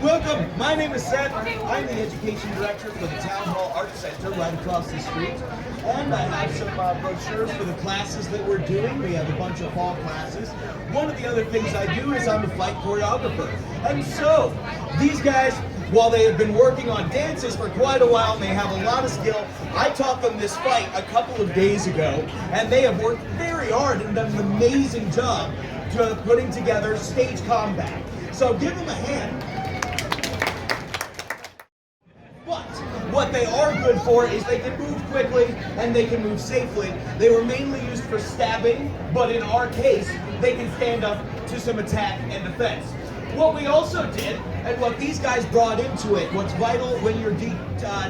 Welcome, my name is Seth. I'm the Education Director for the Town Hall Arts Center right across the street. And I have some brochures for the classes that we're doing. We have a bunch of fall classes. One of the other things I do is I'm a fight choreographer. And so, these guys, while they have been working on dances for quite a while and they have a lot of skill, I taught them this fight a couple of days ago, and they have worked very hard and done an amazing job to putting together stage combat. So give them a hand. But what they are good for is they can move quickly and they can move safely. They were mainly used for stabbing, but in our case, they can stand up to some attack and defense. What we also did, and what these guys brought into it, what's vital when you're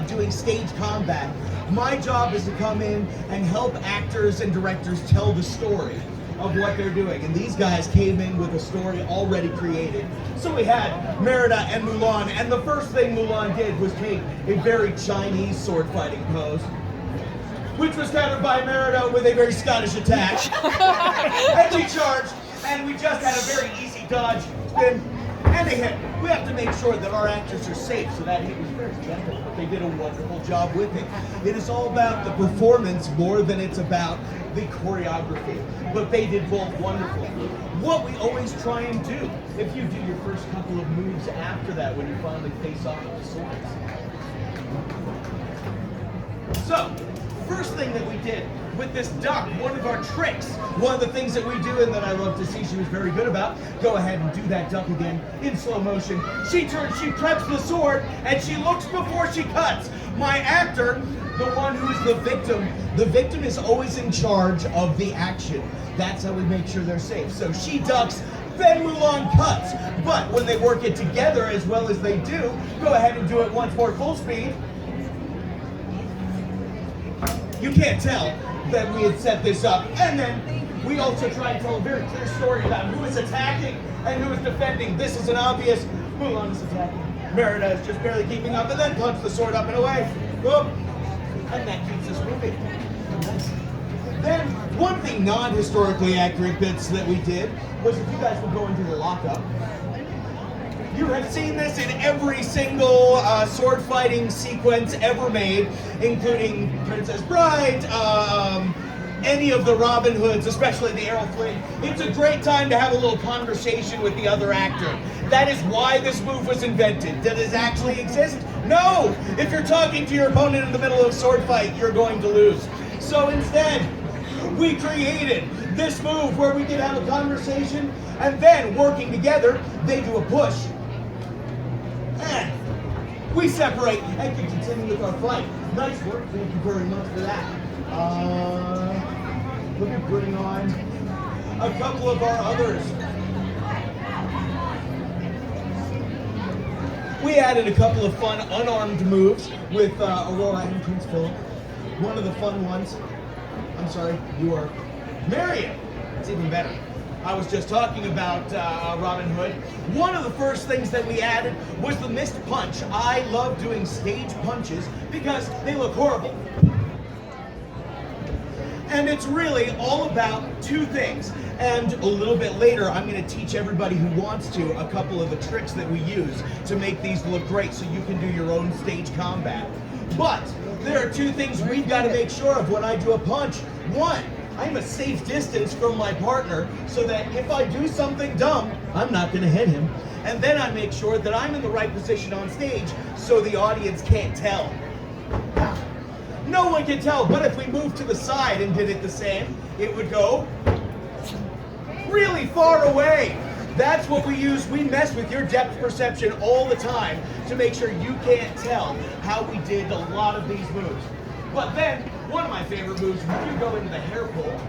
doing stage combat, my job is to come in and help actors and directors tell the story of what they're doing. And these guys came in with a story already created. So we had Merida and Mulan, and the first thing Mulan did was take a very Chinese sword fighting pose, which was countered by Merida with a very Scottish attack. And she charged, and we just had a very easy dodge, spin, and a hit. We have to make sure that our actors are safe, so that hit was very gentle, but they did a wonderful job with it. It is all about the performance more than it's about the choreography, but they did both wonderfully. What we always try and do, if you do your first couple of moves after that, when you finally face off with the swords. So, first thing that we did with this duck, one of our tricks, one of the things that we do and that I love to see she was very good about, go ahead and do that duck again in slow motion. She turns, she preps the sword, and she looks before she cuts. My actor, the one who is the victim is always in charge of the action. That's how we make sure they're safe. So she ducks, then Mulan cuts. But when they work it together as well as they do, go ahead and do it once more full speed. You can't tell that we had set this up. And then we also try and tell a very clear story about who is attacking and who is defending. This is an obvious, Mulan is attacking. Merida is just barely keeping up, and then punch the sword up and away. Boom. And that keeps us moving. Then, one thing non-historically accurate bits that we did was if you guys would go into the lockup, you have seen this in every single sword fighting sequence ever made, including Princess Bride, any of the Robin Hoods, especially the Errol Flynn. It's a great time to have a little conversation with the other actor. That is why this move was invented. Does it actually exist? No! If you're talking to your opponent in the middle of a sword fight, you're going to lose. So instead, we created this move where we can have a conversation, and then working together, they do a push. And we separate and can continue with our fight. Nice work, thank you very much for that. Look at putting on a couple of our others. We added a couple of fun unarmed moves with Aurora and Prince Philip. One of the fun ones, I'm sorry, you are Marion. It's even better. I was just talking about Robin Hood. One of the first things that we added was the missed punch. I love doing stage punches because they look horrible. And it's really all about two things. And a little bit later, I'm going to teach everybody who wants to a couple of the tricks that we use to make these look great so you can do your own stage combat. But there are two things we've got to make sure of when I do a punch. One, I'm a safe distance from my partner so that if I do something dumb, I'm not going to hit him. And then I make sure that I'm in the right position on stage so the audience can't tell. No one can tell, but if we moved to the side and did it the same, it would go really far away. That's what we use. We mess with your depth perception all the time to make sure you can't tell how we did a lot of these moves. But then, one of my favorite moves, we can go into the hair pull.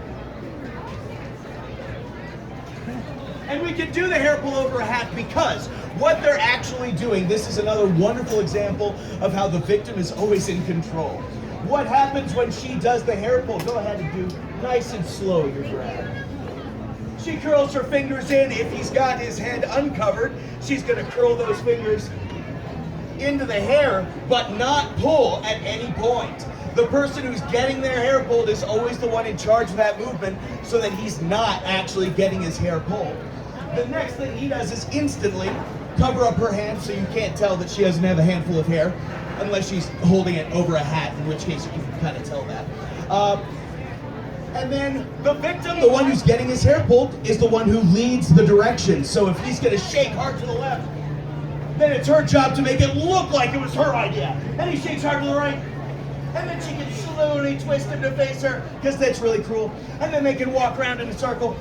And we can do the hair pull over a hat because what they're actually doing, this is another wonderful example of how the victim is always in control. What happens when she does the hair pull? Go ahead and do nice and slow your grab. She curls her fingers in. If he's got his head uncovered, she's going to curl those fingers into the hair, but not pull at any point. The person who's getting their hair pulled is always the one in charge of that movement so that he's not actually getting his hair pulled. The next thing he does is instantly cover up her hand so you can't tell that she doesn't have a handful of hair, unless she's holding it over a hat, in which case you can kind of tell that. And then the victim, the one who's getting his hair pulled, is the one who leads the direction. So if he's gonna shake hard to the left, then it's her job to make it look like it was her idea. And he shakes hard to the right, and then she can slowly twist him to face her, because that's really cruel. And then they can walk around in a circle.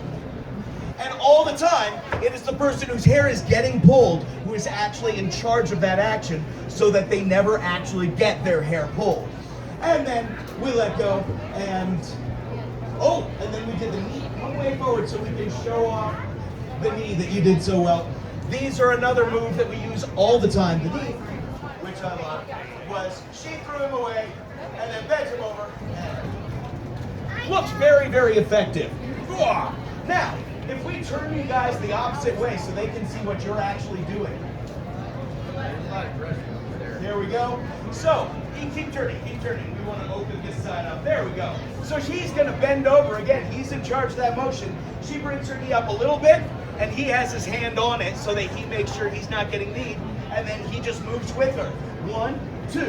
And all the time, it is the person whose hair is getting pulled who is actually in charge of that action, so that they never actually get their hair pulled. And then we let go, and and then we did the knee. Come way forward so we can show off the knee that you did so well. These are another move that we use all the time. The knee, which I love, was she threw him away and then bent him over. Looks very, very effective. Now, if we turn you guys the opposite way so they can see what you're actually doing. There we go. So, keep turning, keep turning. We want to open this side up. There we go. So she's going to bend over. Again, he's in charge of that motion. She brings her knee up a little bit, and he has his hand on it so that he makes sure he's not getting kneed, and then he just moves with her. 1, 2.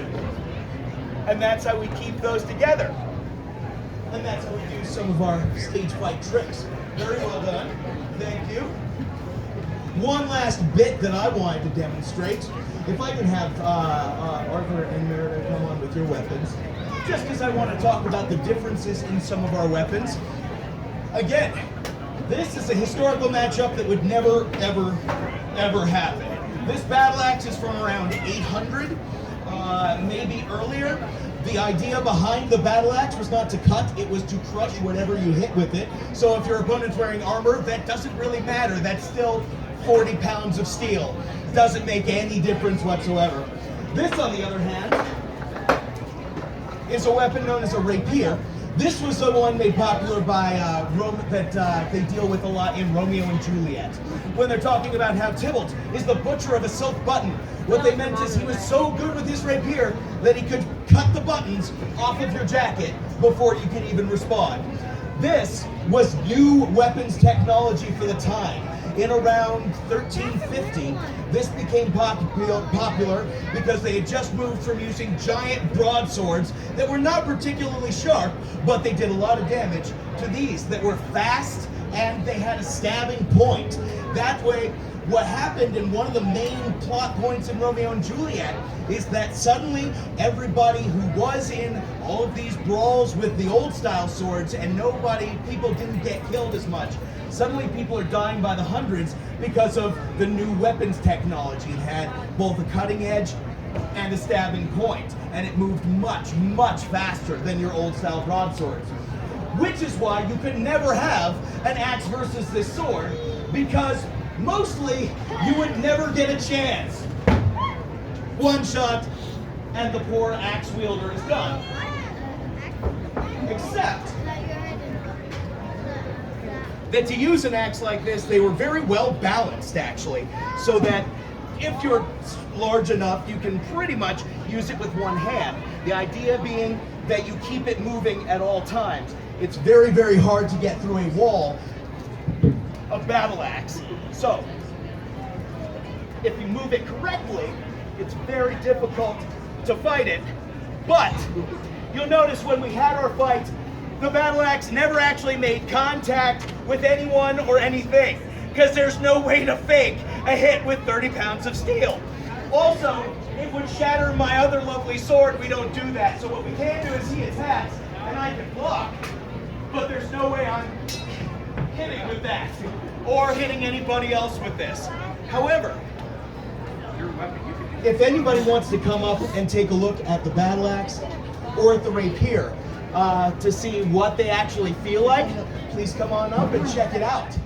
And that's how we keep those together. And that's how we do some of our stage fight tricks. Very well done. Thank you. One last bit that I wanted to demonstrate. If I could have Arthur and Merida come on with your weapons, just because I want to talk about the differences in some of our weapons. Again, this is a historical matchup that would never, ever, ever happen. This battle axe is from around 800, maybe earlier. The idea behind the battle axe was not to cut, it was to crush whatever you hit with it. So if your opponent's wearing armor, that doesn't really matter. That's still 40 pounds of steel. Doesn't make any difference whatsoever. This, on the other hand, is a weapon known as a rapier. This was the one made popular by that they deal with a lot in Romeo and Juliet. When they're talking about how Tybalt is the butcher of a silk button, what they meant is he was so good with his rapier that he could cut the buttons off of your jacket before you could even respond. This was new weapons technology for the time. In around 1350, this became popular because they had just moved from using giant broadswords that were not particularly sharp, but they did a lot of damage, to these that were fast and they had a stabbing point. That way, what happened, and one of the main plot points in Romeo and Juliet, is that suddenly everybody who was in all of these brawls with the old style swords, and people didn't get killed as much. Suddenly people are dying by the hundreds because of the new weapons technology. It had both a cutting edge and a stabbing point, and it moved much, much faster than your old style broadswords. Which is why you could never have an axe versus this sword, because mostly you would never get a chance. One shot and the poor axe wielder is done. Except that to use an axe like this, they were very well balanced actually, so that if you're large enough, you can pretty much use it with one hand. The idea being that you keep it moving at all times. It's very, very hard to get through a wall of battle axe. So, if you move it correctly, it's very difficult to fight it. But, you'll notice when we had our fight, the battle axe never actually made contact with anyone or anything, because there's no way to fake a hit with 30 pounds of steel. Also, it would shatter my other lovely sword. We don't do that. So what we can do is he attacks, and I can block, but there's no way I'm hitting with that, or hitting anybody else with this. However, if anybody wants to come up and take a look at the battle axe or at the rapier to see what they actually feel like, please come on up and check it out.